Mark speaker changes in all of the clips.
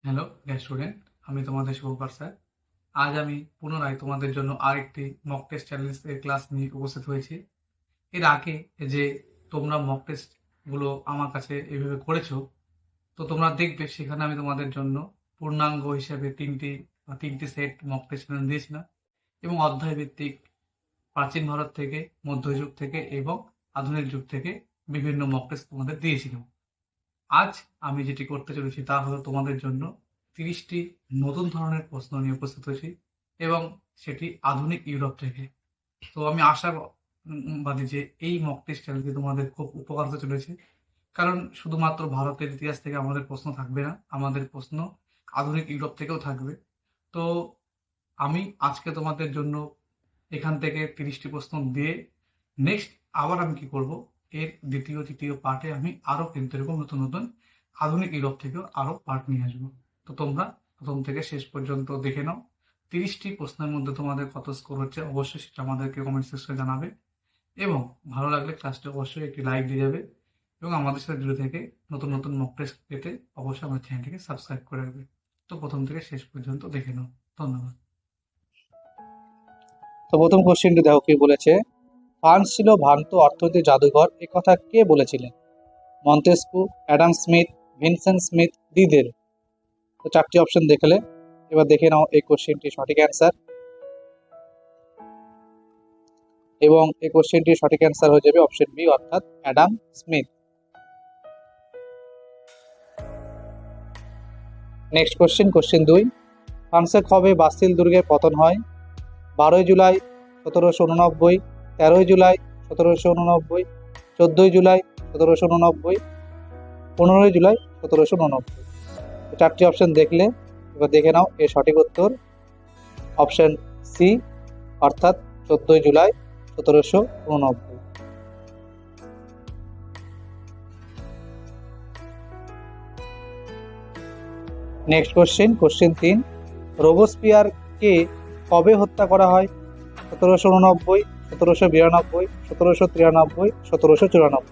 Speaker 1: Hello student, আমি তোমাদের শুভকর sir. আজ আমি পুনরায় তোমাদের জন্য আরেকটি মক টেস্ট চ্যালেঞ্জ এর ক্লাস নিয়ে উপস্থিত হয়েছি। এর আগে যে তোমরা মক টেস্ট গুলো আমার কাছে এইভাবে করেছো, তো তোমরা দেখবে সেখানে আমি তোমাদের জন্য পূর্ণাঙ্গ হিসেবে তিনটি সেট মক টেস্ট চ্যালেঞ্জ দিয়েছিলাম এবং অধ্যায় ভিত্তিক প্রাচীন ভারত থেকে, মধ্যযুগ থেকে এবং আধুনিক যুগ থেকে বিভিন্ন মক টেস্ট তোমাদের দিয়েছিলাম। আজ আমি যেটি করতে চলেছি তা হলো তোমাদের জন্য 30টি নতুন ধরনের প্রশ্ন নিয়ে উপস্থিত হয়েছি এবং সেটি আধুনিক ইউরোপ থেকে। তো আমি আশাবাদী যে এই মক টেস্ট চ্যানেলটি তোমাদের খুব উপকার হতে চলেছে, কারণ শুধুমাত্র ভারতের ইতিহাস থেকে আমাদের প্রশ্ন থাকবে না, আমাদের প্রশ্ন আধুনিক ইউরোপ থেকেও থাকবে। তো আমি আজকে তোমাদের জন্য এখান থেকে 30টি প্রশ্ন দিয়ে নেক্সট আবার আমি কি করব, এর দ্বিতীয় তৃতীয় পার্টে আমি আরো কিন্তু এরকম নতুন নতুন আধুনিক ইউরোপ থেকেও আরো পার্ট নিয়ে আসবো। তো তোমরা প্রথম থেকে শেষ পর্যন্ত দেখে নাও। 30টি প্রশ্নের মধ্যে তোমাদের কত স্কোর হচ্ছে অবশ্যই সেটা আমাদেরকে কমেন্ট সেকশনে জানাবে এবং ভালো লাগলে ক্লাসটা অবশ্যই একটি লাইক দিয়ে যাবে এবং আমাদের সাথে জুড়ে থেকে নতুন নতুন মক টেস্ট পেতে অবশ্যই আমার চ্যানেলটিকে সাবস্ক্রাইব করে রাখবে। তো প্রথম থেকে শেষ পর্যন্ত দেখে নাও। ধন্যবাদ।
Speaker 2: তো প্রথম কোশ্চেনটি দেখো কি বলেছে। ফ্রান্স ছিল ভ্রান্ত অর্থনৈতিক জাদুঘর, এ কথা কে বলেছিলেন? Montesquieu, Adam Smith, Vincent Smith, Diderot. তো চারটি অপশন দেখলে এবার দেখে নাও এই কোশ্চেনটির সঠিক অ্যান্সার, এবং এই কোশ্চেনটির সঠিক অ্যান্সার হয়ে যাবে অপশন বি অর্থাৎ অ্যাডাম স্মিথ। Next question 2। ফ্রান্সে কবে বাস্তিল দুর্গের পতন হয়? 12ই জুলাই 1789, 13ই জুলাই 1789, 14ই জুলাই 1789, 15ই জুলাই 1789। চারটি অপশন দেখলে এবার দেখে নাও এর সঠিক উত্তর অপশন সি অর্থাৎ 14ই জুলাই 1789। Next question 3। রোবোস্পিয়ারকে কবে হত্যা করা হয়? 1789, 1792, 1793, 1794।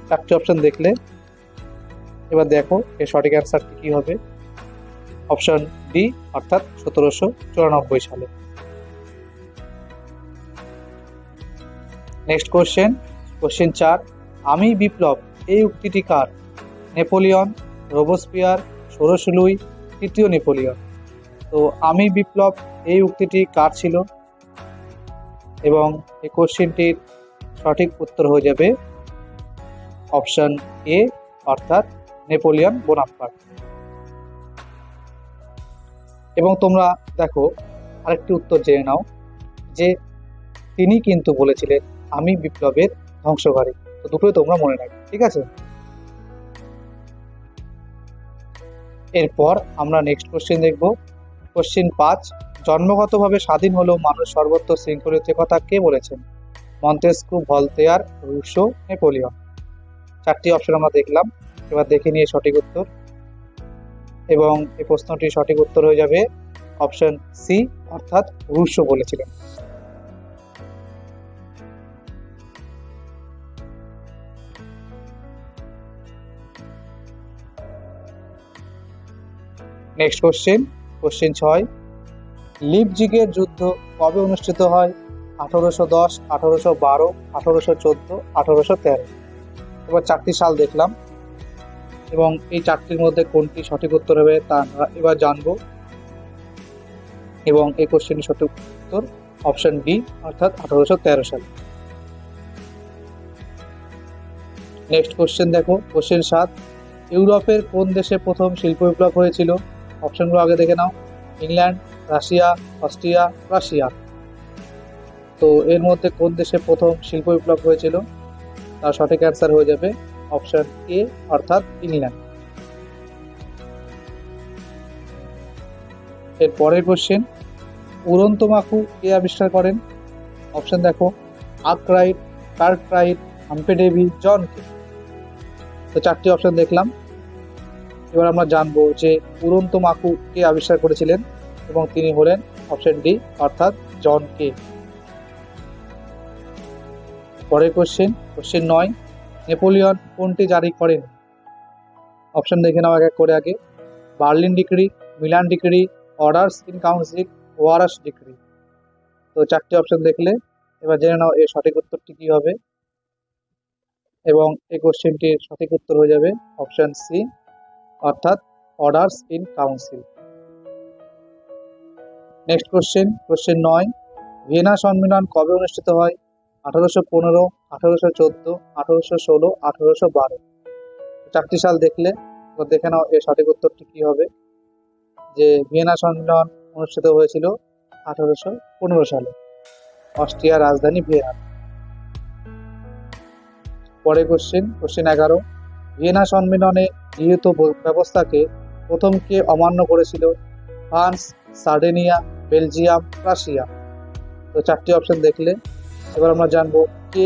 Speaker 2: চারটি অপশন দেখলে এবার দেখো এর সঠিক অ্যান্সারটি কি হবে। অপশন ডি অর্থাৎ 1794 সালে। Next question 4। আমি বিপ্লব এই উক্তিটি কার? নেপোলিয়ন, রোবোস্পিয়ার, ষোড়শ লুই, তৃতীয় নেপোলিয়ন। তো আমি বিপ্লব এই উক্তিটি কার ছিল? এবং এই কোশ্চেনটির সঠিক উত্তর হয়ে যাবে অপশন এ অর্থাৎ নেপোলিয়ন বোনাপার্ট। এবং তোমরা দেখো আরেকটি উত্তর জেনে নাও যে তিনি কিন্তু বলেছিলেন আমি বিপ্লবের ধ্বংসকারী। তো দুটোই তোমরা মনে রাখবে, ঠিক আছে? এরপর আমরা নেক্সট কোশ্চেন দেখব। কোশ্চেন 5। জন্মগতভাবে স্বাধীন হলেও মানুষ সর্বত্র শৃঙ্খলিত কথা কে বলেছেন? Montesquieu, Voltaire, Rousseau, Napoleon. চারটি অপশন আমরা দেখলাম, এবার দেখে নিয়ে সঠিক উত্তর, এবং এই প্রশ্নটির সঠিক উত্তর হয়ে যাবে অপশন সি অর্থাৎ রুশো বলেছিলেন। Next question 6। লিপজিগের যুদ্ধ কবে অনুষ্ঠিত হয়? 1810, 1812, 1814, 1813। এবার চারটি সাল দেখলাম এবং এই চারটির মধ্যে কোনটি সঠিক উত্তর হবে তা আমরা এবার জানবো, এবং এই কোশ্চেনটির সঠিক উত্তর অপশন ডি অর্থাৎ 1813 সাল। নেক্সট কোশ্চেন দেখো, কোশ্চেন 7। ইউরোপের কোন দেশে প্রথম শিল্প বিপ্লব হয়েছিল? অপশনগুলো আগে দেখে নাও। England, Russia, Austria, Russia. তো এর মধ্যে কোন দেশে প্রথম শিল্প বিপ্লব হয়েছিল? তার সঠিক অ্যান্সার হয়ে যাবে অপশন এ অর্থাৎ ইংল্যান্ড। এর পরের কোশ্চেন। উড়ন্ত মাকু কে আবিষ্কার করেন? অপশন দেখো। আর্করাইট, কার্টরাইট, হাম্পে ডেভি, জন কে। তো চারটি অপশন দেখলাম, এবার আমরা জানবো যে উড়ন্ত মাকু কে আবিষ্কার করেছিলেন, এবং তিনি হলেন অপশন ডি অর্থাৎ জন কে। পরের কোশ্চেন 9। নেপোলিয়ন কোনটি জারি করেন? অপশন দেখে নাও এক এক করে আগে। Berlin decree, Milan decree, orders in council, Warsaw decree. তো চারটি অপশন দেখলে এবার জেনে নাও এর সঠিক উত্তরটি কি হবে, এবং এই কোশ্চেনটির সঠিক উত্তর হয়ে যাবে অপশন সি, অর্থাৎ orders in council. Next question 9, Vienna সম্মেলন কবে অনুষ্ঠিত হয়? 1815, 1814, 1816, 1812। চারটি সাল দেখলে এবার দেখে নাও এর সঠিক উত্তরটি কি হবে, যে ভিয়েনা সম্মেলন অনুষ্ঠিত হয়েছিল 1815 সালে, অস্ট্রিয়ার রাজধানী ভিয়েনা। পরে কোশ্চেন 11, ভিয়েনা সম্মেলনে গৃহীত ব্যবস্থাকে প্রথম কে অমান্য করেছিল? France, Sardinia, Belgium, Russia. তো চারটি অপশন দেখলে এবার আমরা জানবো কে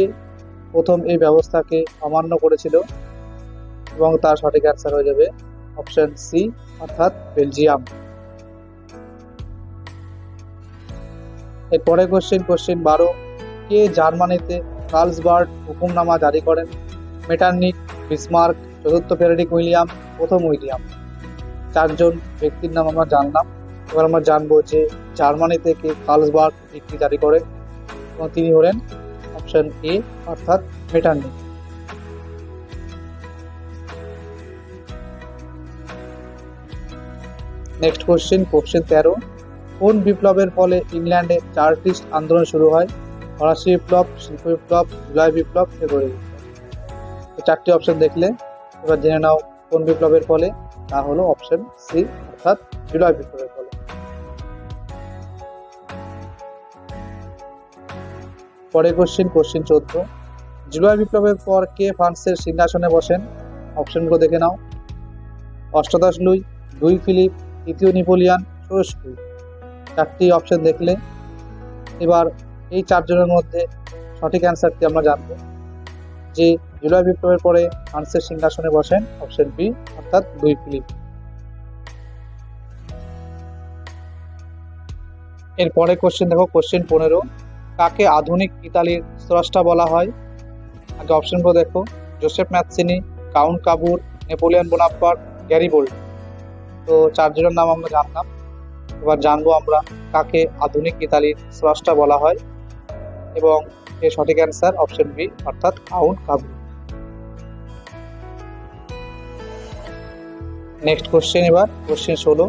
Speaker 2: প্রথম এই ব্যবস্থাকে অমান্য করেছিল, এবং তার সঠিক অ্যান্সার হয়ে যাবে অপশন সি, অর্থাৎ বেলজিয়াম। এরপরে কোশ্চেন 12, কে জার্মানিতে কার্লসবার্গ হুকুমনামা জারি করেন? মেটারনিক, বিসমার্ক, চতুর্থ ফ্রেডরিক উইলিয়াম, প্রথম উইলিয়াম। চারজন ব্যক্তির নাম আমরা জানলাম, এবার আমরা জানবো যে জার্মানিতে কে কার্লসবার্গ ডিক্রি জারি করেন, এবং তিনি হলেন অপশন এ, অর্থাৎ মেটারনিক। নেক্সট কোশ্চেন 13, কোন বিপ্লবের ফলে ইংল্যান্ডে চার্টিস্ট আন্দোলন শুরু হয়? ফরাসি বিপ্লব, শিল্প বিপ্লব, জুলাই বিপ্লব, ফেব্রুয়ারি বিপ্লব। চারটি অপশন দেখলে এবার জেনে নাও কোন বিপ্লবের ফলে, তা হলো অপশন সি, অর্থাৎ জুলাই বিপ্লবের ফলে। পরে কোশ্চেন 14, জুলাই বিপ্লবের পর কে ফ্রান্সের সিংহাসনে বসেন? অপশনগুলো দেখে নাও। অষ্টাদশ লুই, লুই ফিলিপ, তৃতীয় নেপোলিয়ান, ষোড়শ লুই। চারটি অপশন দেখলে এবার এই চারজনের মধ্যে সঠিক অ্যান্সারটি আমরা জানব, যে জুলাই বিপ্লবের পরে ফ্রান্সের সিংহাসনে বসেন অপশন বি, অর্থাৎ লুই ফিলিপ। এরপরে কোশ্চেন দেখো, কোশ্চেন 15, কাকে আধুনিক ইতালির স্রষ্টা বলা হয়? আগে অপশনগুলো দেখো। Joseph Mazzini, Count Cavour, Napoleon Bonaparte, Garibaldi. তো চারজনের নাম আমরা জানলাম, এবার জানবো আমরা কাকে আধুনিক ইতালির স্রষ্টা বলা হয়, এবং এর সঠিক অ্যান্সার অপশন বি, অর্থাৎ কাউন্ট কাবুর। নেক্সট কোশ্চেন, এবার কোশ্চেন 16,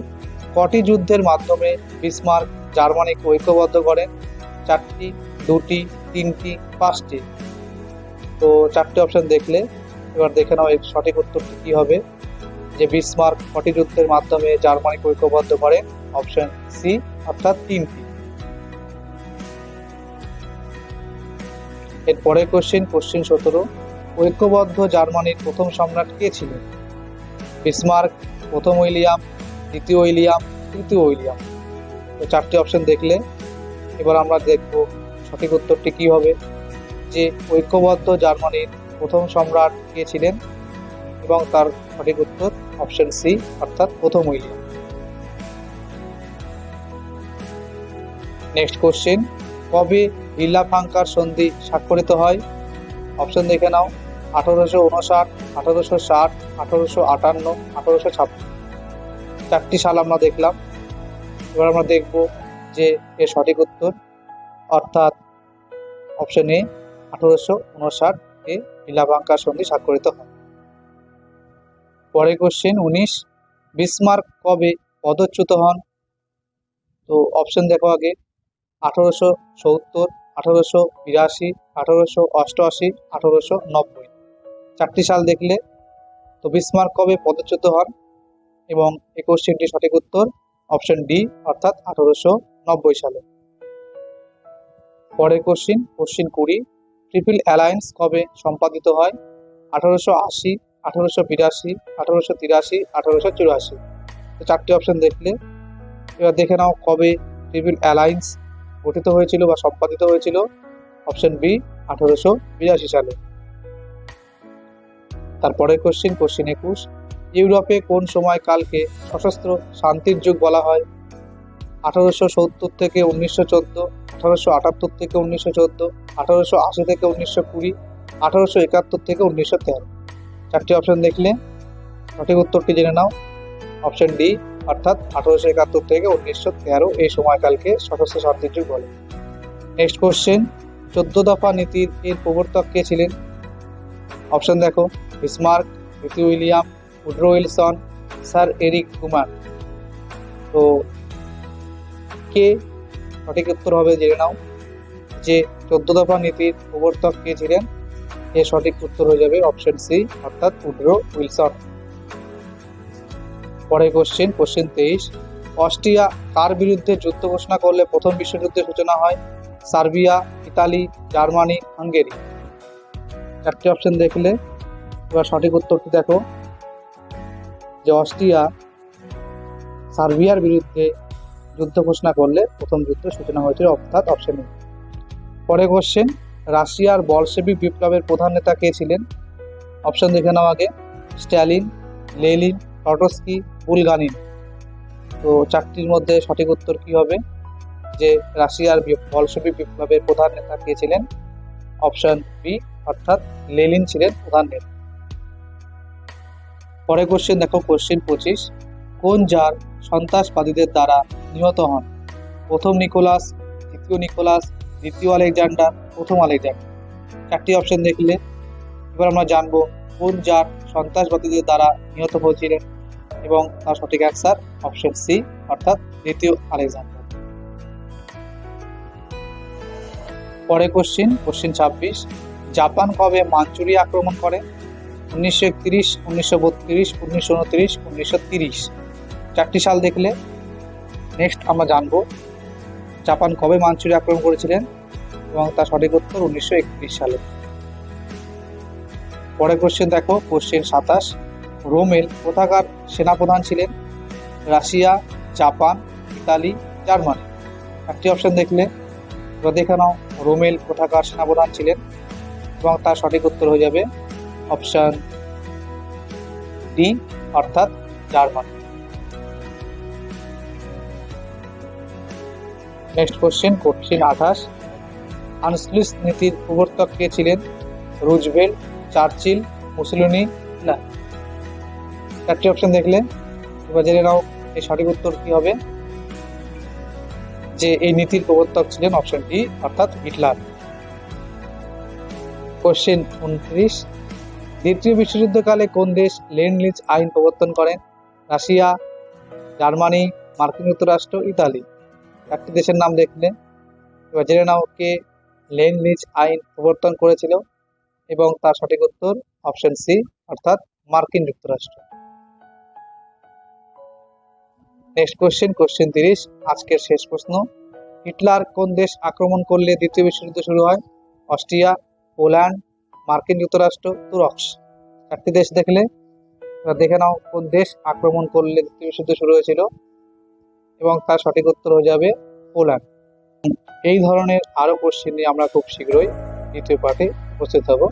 Speaker 2: কটি যুদ্ধের মাধ্যমে বিসমার্ক জার্মানিকে ঐক্যবদ্ধ করেন? 4টি, 2টি, 3টি, 5টি। তো চারটি অপশন দেখলে এবার দেখে নাও এর সঠিক উত্তরটি কি হবে, যে বিসমার্ক কটি যুদ্ধের মাধ্যমে জার্মানিকে ঐক্যবদ্ধ করেন? অপশন সি, অর্থাৎ 3টি। এরপরে কোশ্চেন 17, ঐক্যবদ্ধ জার্মানির প্রথম সম্রাট কে ছিলেন? বিসমার্ক, প্রথম উইলিয়াম, দ্বিতীয় উইলিয়াম, তৃতীয় উইলিয়াম। তো চারটি অপশন দেখলে এবার আমরা দেখব সঠিক উত্তরটি কি হবে, যে ঐক্যবদ্ধ জার্মানির প্রথম সম্রাট কে ছিলেন, এবং তার সঠিক উত্তর অপশন সি, অর্থাৎ প্রথম উইলিয়াম। নেক্সট কোশ্চেন, কবে ভিল্লাফ্রাঙ্কার সন্ধি স্বাক্ষরিত হয়? অপশন দেখে নাও। 1859, 1860, 1858, 1856। চারটি সাল আমরা দেখলাম, এবার আমরা দেখব যে এর সঠিক উত্তর, অর্থাৎ অপশন এ, 1859 এ ভিল্লাফ্রাঙ্কার সন্ধি স্বাক্ষরিত হয়। পরে কোশ্চেন 19, বিসমার্ক কবে পদচ্যুত হন? তো অপশন দেখো আগে। 1870, 1882, 1888, 1890। চারটি সাল দেখলে তো বিসমার্ক কবে পদচ্যুত হন, এবং এই কোশ্চেনটির সঠিক উত্তর অপশন ডি, অর্থাৎ 1890 সালে। পরের কোশ্চেন 20, ট্রিপল অ্যালায়েন্স কবে সম্পাদিত হয়? 1880, 1882, 1883, 1884। তো চারটি অপশন দেখলে এবার দেখে নাও কবে ট্রিপল অ্যালায়েন্স গঠিত হয়েছিল বা সম্পাদিত হয়েছিল। অপশন বি, 1882 সালে। তারপরে কোশ্চেন 21, ইউরোপে কোন সময়কালকে সশস্ত্র শান্তির যুগ বলা হয়? 1870 থেকে 1914, 1878 থেকে 1914, 1880 থেকে 1920, 1871 থেকে 1913। চারটি অপশন দেখলে সঠিক উত্তরটি জেনে নাও, অপশন ডি অর্থাৎ 1871 থেকে 1913 এই সময়কালকে সশস্ত্র শান্তির যুগ বলে। নেক্সট কোশ্চেন, 14 দফা নীতির এর প্রবর্তক কে ছিলেন? অপশন দেখো, Bismarck, ভিথি William, Woodrow Wilson, sir Eric Truman. তো কে সঠিক উত্তর হবে জেনে নাও, যে 14 দফা নীতির প্রবর্তক কে ছিলেন? এর সঠিক উত্তর হয়ে যাবে অপশন সি অর্থাৎ উড্রো উইলসন। পরের কোশ্চেন 23, অস্ট্রিয়া কার বিরুদ্ধে যুদ্ধ ঘোষণা করলে প্রথম বিশ্বযুদ্ধের সূচনা হয়? Serbia, Italy, Germany, Hungary. চারটি অপশন দেখলে এবার সঠিক উত্তরটি দেখো, যে অস্ট্রিয়া সার্বিয়ার বিরুদ্ধে যুদ্ধ ঘোষণা করলে প্রথম যুদ্ধের সূচনা হয়েছিল, অর্থাৎ অপশন এ। পরের কোশ্চেন, রাশিয়ার বলশেভিক বিপ্লবের প্রধান নেতা কে ছিলেন? অপশন দেখে নাও আগে, স্ট্যালিন, লেনিন, ট্রটস্কি, বুলগানিন। তো চারটির মধ্যে সঠিক উত্তর কি হবে, যে রাশিয়ার বলশেভিক বিপ্লবের প্রধান নেতা কে ছিলেন? অপশন বি অর্থাৎ লেনিন ছিলেন প্রধান নেতা। পরের কোশ্চেন দেখো, কোশ্চেন 25, কোন জার সন্ত্রাসবাদীদের দ্বারা নিহত হন? প্রথম নিকোলাস, দ্বিতীয় নিকোলাস, দ্বিতীয় আলেকজান্ডার, প্রথম আলেকজান্ডার। চারটি অপশন দেখলে এবার আমরা জানবো কোন জার সন্ত্রাসবাদীদের দ্বারা নিহত হয়েছিলেন, এবং তার সঠিক অ্যান্সার অপশন সি অর্থাৎ দ্বিতীয় আলেকজান্ডার। পরে কোশ্চেন 26, জাপান কবে মাঞ্চুরিয়া আক্রমণ করে? 1931, 1932, 1929, 1930। চারটি সাল দেখলে নেক্সট আমরা জানবো জাপান কবে মাঞ্চুরিয়া আক্রমণ করেছিলেন, এবং তার সঠিক উত্তর 1931 সালে। পরের কোশ্চেন দেখো, কোশ্চেন 27, রোমেল কোথাকার সেনাপ্রধান ছিলেন? Russia, Japan, Italy, Germany. চারটি অপশন দেখলে এবার দেখে নাও রোমেল কোথাকার সেনাপ্রধান ছিলেন, এবং তার সঠিক উত্তর হয়ে যাবে অপশন ডি অর্থাৎ জার্মানি। নেক্সট কোশ্চেন 28, আনস্লিস নীতির প্রবর্তক কে ছিলেন? রুজভেল্ট, চার্চিল, মুসোলিনি, না। চারটি অপশন দেখলে এবার জেনে নাও এই সঠিক উত্তর কি হবে, যে এই নীতির প্রবর্তক ছিলেন অপশন ডি অর্থাৎ হিটলার। কোশ্চেন 29, দ্বিতীয় বিশ্বযুদ্ধকালে কোন দেশ লেন্ড লিজ আইন প্রবর্তন করেন? রাশিয়া, জার্মানি, মার্কিন যুক্তরাষ্ট্র, ইতালি। চারটি দেশের নাম দেখলে এবার জেনে নাও কে লেন্ড লিজ আইন প্রবর্তন করেছিল, এবং তার সঠিক উত্তর অপশন সি অর্থাৎ মার্কিন যুক্তরাষ্ট্র। নেক্সট কোশ্চেন 30, আজকের শেষ প্রশ্ন, হিটলার কোন দেশ আক্রমণ করলে দ্বিতীয় বিশ্বযুদ্ধ শুরু হয়? অস্ট্রিয়া, পোল্যান্ড, মার্কিন যুক্তরাষ্ট্র, তুরস্ক। চারটি দেশ দেখলে এবার দেখে নাও কোন দেশ আক্রমণ করলে দ্বিতীয় বিশ্বযুদ্ধ শুরু হয়েছিল, এবং তার সঠিক উত্তর হয়ে যাবে পোল্যান্ড। এই ধরনের আরো কোশ্চেন নিয়ে আমরা খুব শীঘ্রই দ্বিতীয় পার্টে উপস্থিত হব।